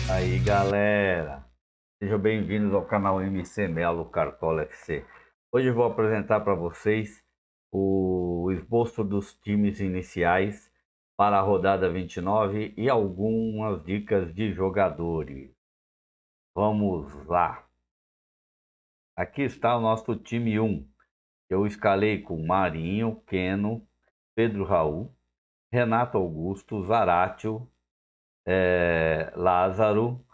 Aí galera, sejam bem-vindos ao canal MC Melo Cartola FC. Hoje eu vou apresentar para vocês o esboço dos times iniciais para a rodada 29 e algumas dicas de jogadores. Vamos lá! Aqui está o nosso time 1. Eu escalei com Marinho, Keno, Pedro Raul, Renato Augusto, Zaratio, Lázaro,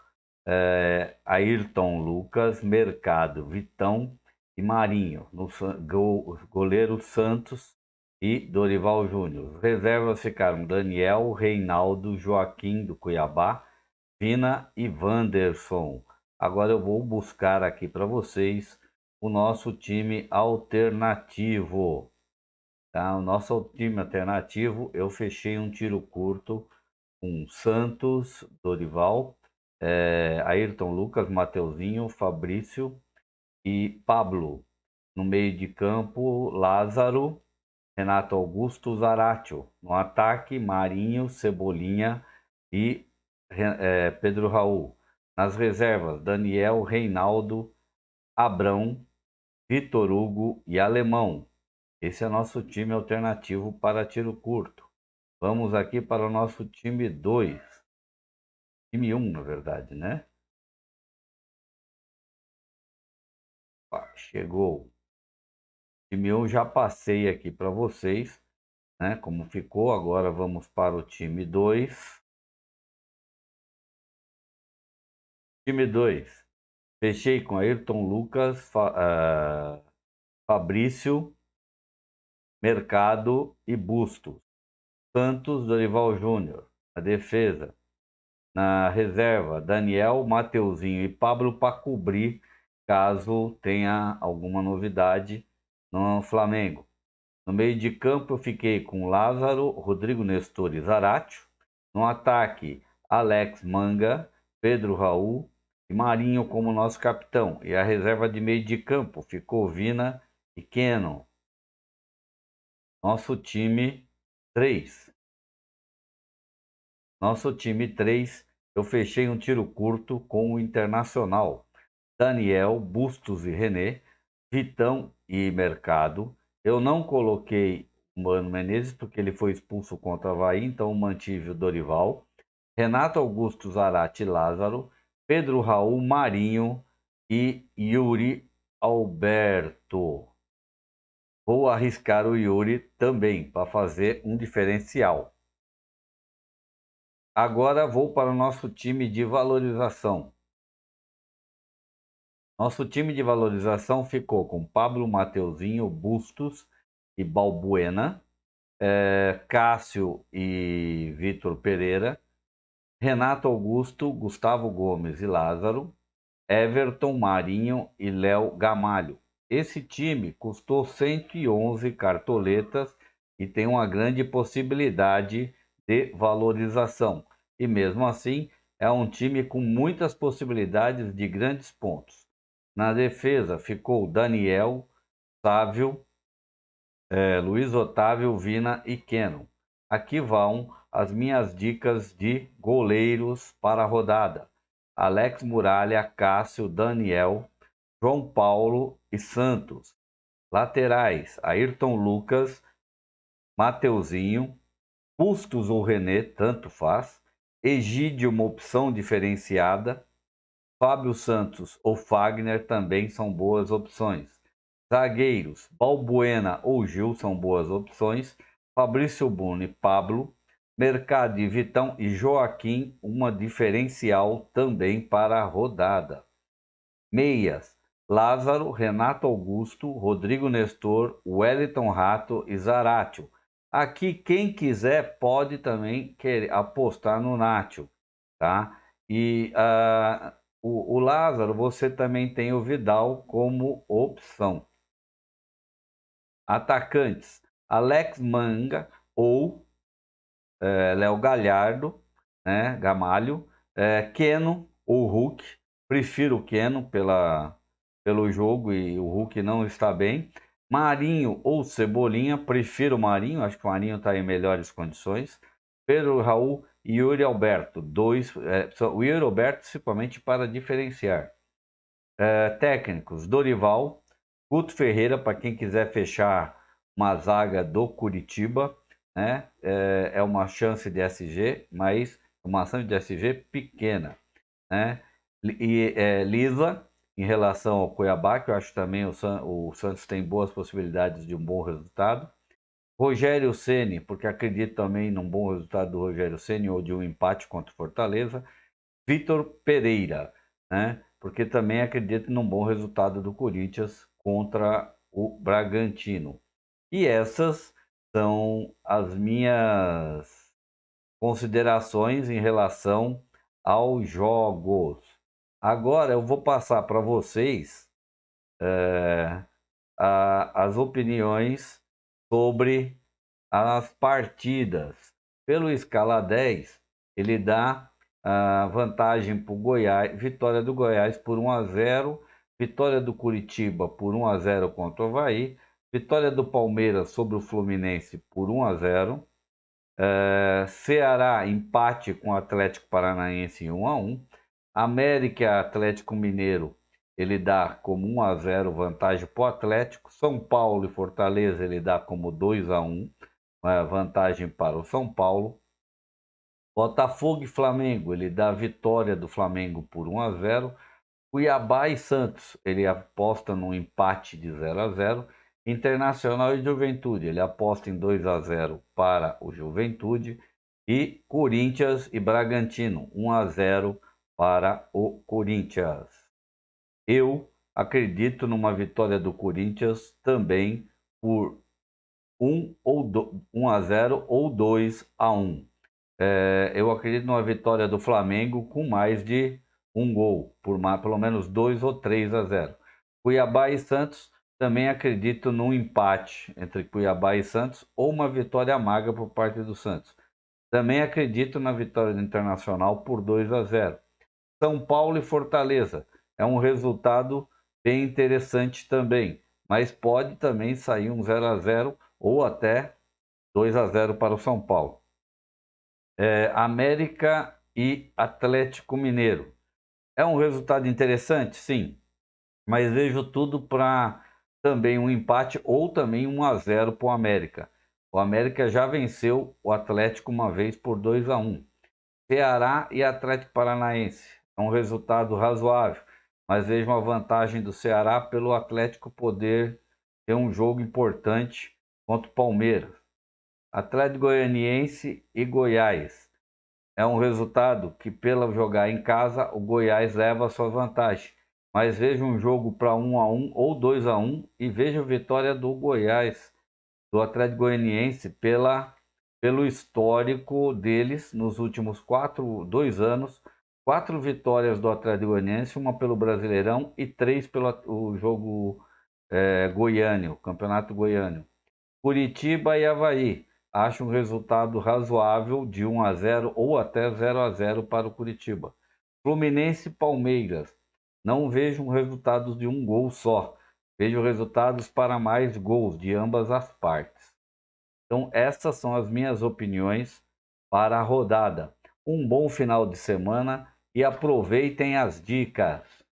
Ayrton Lucas, Mercado, Vitão e Marinho. No goleiro Santos e Dorival Júnior. Reservas ficaram Daniel, Reinaldo, Joaquim do Cuiabá, Vina e Wanderson. Agora eu vou buscar aqui para vocês o nosso time alternativo. Tá? O nosso time alternativo, eu fechei um tiro curto com Santos, Dorival, Ayrton Lucas, Mateuzinho, Fabrício e Pablo. No meio de campo, Lázaro, Renato Augusto, Zaratio. No ataque, Marinho, Cebolinha e Pedro Raul. Nas reservas, Daniel, Reinaldo, Abrão, Vitor Hugo e Alemão. Esse é nosso time alternativo para tiro curto. Vamos aqui para o nosso time 2. Time 1, na verdade, né? Chegou. Time 1 já passei aqui para vocês, né? Como ficou. Agora vamos para o time 2. Time 2. Fechei com Ayrton Lucas, Fabrício, Mercado e Bustos. Santos, Dorival Júnior. A defesa. Na reserva, Daniel, Mateuzinho e Pablo para cobrir caso tenha alguma novidade no Flamengo. No meio de campo eu fiquei com Lázaro, Rodrigo Nestor e Zaratio. No ataque, Alex Manga, Pedro Raul e Marinho como nosso capitão. E a reserva de meio de campo ficou Vina e Keno. Nosso time 3. Nosso time 3, eu fechei um tiro curto com o Internacional. Daniel, Bustos e René, Vitão e Mercado. Eu não coloquei o Mano Menezes porque ele foi expulso contra o Avaí, então mantive o Dorival. Renato Augusto, Zarate e Lázaro, Pedro Raul, Marinho e Yuri Alberto. Vou arriscar o Yuri também para fazer um diferencial. Agora vou para o nosso time de valorização. Nosso time de valorização ficou com Pablo, Mateuzinho, Bustos e Balbuena, Cássio e Vitor Pereira, Renato Augusto, Gustavo Gomes e Lázaro, Everton, Marinho e Léo Gamalho. Esse time custou 111 cartoletas e tem uma grande possibilidade de valorização. E mesmo assim, é um time com muitas possibilidades de grandes pontos. Na defesa ficou Daniel, Sávio, Luiz Otávio, Vina e Keno. Aqui vão as minhas dicas de goleiros para a rodada. Alex Muralha, Cássio, Daniel, João Paulo e Santos. Laterais, Ayrton Lucas, Mateuzinho, Bustos ou René, tanto faz. Egídio, uma opção diferenciada. Fábio Santos ou Fagner também são boas opções. Zagueiros, Balbuena ou Gil são boas opções. Fabrício Bruno e Pablo. Mercado e Vitão e Joaquim, uma diferencial também para a rodada. Meias, Lázaro, Renato Augusto, Rodrigo Nestor, Wellington Rato e Zaratio. Aqui, quem quiser pode também apostar no Nacho, tá? E o Lázaro, você também tem o Vidal como opção. Atacantes, Alex Manga ou Léo Galhardo, né? Gamalho, Keno ou Hulk. Prefiro o Keno pelo jogo e o Hulk não está bem. Marinho ou Cebolinha, prefiro o Marinho, acho que o Marinho está em melhores condições. Pedro Raul e Yuri Alberto, o Yuri Alberto principalmente para diferenciar. Técnicos, Dorival, Guto Ferreira, para quem quiser fechar uma zaga do Curitiba, né? É uma chance de SG, mas uma chance de SG pequena, né? E Lisa, em relação ao Cuiabá, que eu acho também o Santos tem boas possibilidades de um bom resultado. Rogério Ceni, porque acredito também num bom resultado do Rogério Ceni ou de um empate contra o Fortaleza. Vitor Pereira, né? Porque também acredito num bom resultado do Corinthians contra o Bragantino. E essas são as minhas considerações em relação aos jogos. Agora eu vou passar para vocês as opiniões sobre as partidas. Pelo escala 10, ele dá a vantagem para o Goiás, vitória do Goiás por 1-0, vitória do Curitiba por 1-0 contra o Avaí, vitória do Palmeiras sobre o Fluminense por 1-0, Ceará empate com o Atlético Paranaense em 1-1, América e Atlético Mineiro ele dá como 1-0 vantagem para o Atlético, São Paulo e Fortaleza ele dá como 2-1 vantagem para o São Paulo. Botafogo e Flamengo, ele dá vitória do Flamengo por 1-0. Cuiabá e Santos, ele aposta num empate de 0-0. Internacional e Juventude, ele aposta em 2-0 para o Juventude. E Corinthians e Bragantino, 1-0 para o Corinthians. Eu acredito numa vitória do Corinthians também por 1-0 ou 2-1. Eu acredito numa vitória do Flamengo com mais de um gol, pelo menos 2 ou 3-0. Cuiabá e Santos, também acredito num empate entre Cuiabá e Santos ou uma vitória magra por parte do Santos. Também acredito na vitória do Internacional por 2-0. São Paulo e Fortaleza é um resultado bem interessante também, mas pode também sair um 0-0 ou até 2-0 para o São Paulo. América e Atlético Mineiro. É um resultado interessante? Sim, mas vejo tudo para também um empate ou também 1-0 para o América. O América já venceu o Atlético uma vez por 2-1. Ceará e Atlético Paranaense. É um resultado razoável, mas vejo uma vantagem do Ceará pelo Atlético poder ter um jogo importante contra o Palmeiras. Atlético Goianiense e Goiás. É um resultado que, pela jogar em casa, o Goiás leva a sua vantagem. Mas vejo um jogo para 1-1 ou 2-1 e vejo a vitória do Goiás, do Atlético Goianiense, pelo histórico deles nos últimos 2 anos. 4 vitórias do Atlético Goianiense, uma pelo Brasileirão e 3 pelo o jogo goiano, Campeonato Goiano. Curitiba e Avaí. Acho um resultado razoável de 1-0 ou até 0-0 para o Curitiba. Fluminense e Palmeiras. Não vejo resultados de um gol só. Vejo resultados para mais gols de ambas as partes. Então, essas são as minhas opiniões para a rodada. Um bom final de semana e aproveitem as dicas.